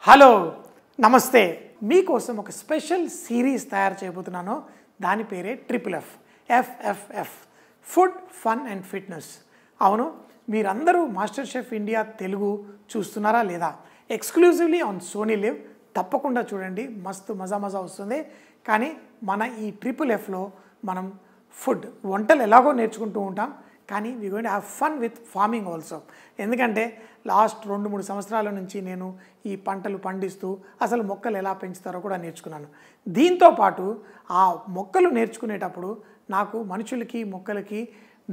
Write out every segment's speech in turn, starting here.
Hello నమస్తే మీకోసం ఒక స్పెషల్ సిరీస్ తయారు చేయబోతున్నాను. దాని పేరే FFF food fun and fitness. అవును, మీరందరూ మాస్టర్ షెఫ్ ఇండియా తెలుగు చూస్తున్నారా లేదా? Exclusively on Sony LIV. తప్పకుండా చూడండి, మస్తు మజా వస్తుంది. కానీ మన ఈ FFలో మనం ఫుడ్ వంటలు ఎలాగో నేర్చుకుంటూ ఉంటాం, కానీ we going to have fun with farming also. ఎందుకంటే లాస్ట్ 2-3 సంవత్సరాల నుంచి నేను ఈ పంటలు పండిస్తూ అసలు మొక్కలు ఎలా పెంచుతారో కూడా నేర్చుకున్నాను. దీంతోపాటు ఆ మొక్కలు నేర్చుకునేటప్పుడు నాకు మనుషులకి మొక్కలకి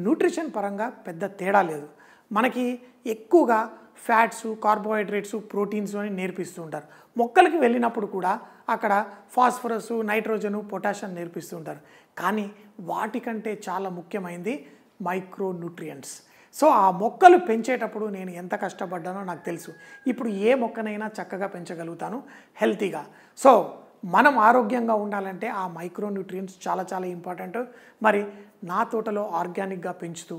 న్యూట్రిషన్ పరంగా పెద్ద తేడా లేదు. మనకి ఎక్కువగా ఫ్యాట్స్, కార్బోహైడ్రేట్స్, ప్రోటీన్స్ అని నేర్పిస్తూ ఉంటారు. మొక్కలకి వెళ్ళినప్పుడు కూడా అక్కడ ఫాస్ఫరస్, నైట్రోజను, పొటాషియం నేర్పిస్తూ ఉంటారు. కానీ వాటికంటే చాలా ముఖ్యమైనది మైక్రో న్యూట్రియంట్స్. సో ఆ మొక్కలు పెంచేటప్పుడు నేను ఎంత కష్టపడ్డానో నాకు తెలుసు. ఇప్పుడు ఏ మొక్కనైనా చక్కగా పెంచగలుగుతాను హెల్తీగా. సో మనం ఆరోగ్యంగా ఉండాలంటే ఆ మైక్రో న్యూట్రియంట్స్ చాలా ఇంపార్టెంట్. మరి నా తోటలో ఆర్గానిక్గా పెంచుతూ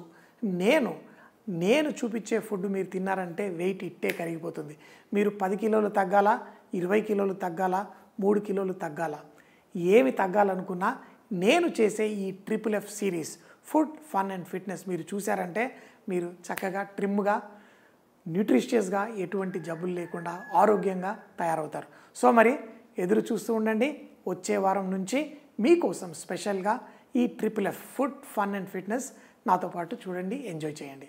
నేను చూపించే ఫుడ్ మీరు తిన్నారంటే వెయిట్ ఇట్టే కరిగిపోతుంది. మీరు 10 కిలోలు తగ్గాలా, 20 కిలోలు తగ్గాలా, 3 కిలోలు తగ్గాలా, ఏమి తగ్గాలనుకున్నా నేను చేసే ఈ FFF series food fun and fitness మీరు చూసారంటే మీరు చక్కగా ట్రిమ్గా, న్యూట్రిషియస్గా, ఎటువంటి జబ్బులు లేకుండా ఆరోగ్యంగా తయారవుతారు. సో మరి ఎదురు చూస్తూ ఉండండి. వచ్చే వారం నుంచి మీకోసం స్పెషల్గా ఈ FFF food fun and fitness నాతో పాటు చూడండి, ఎంజాయ్ చేయండి.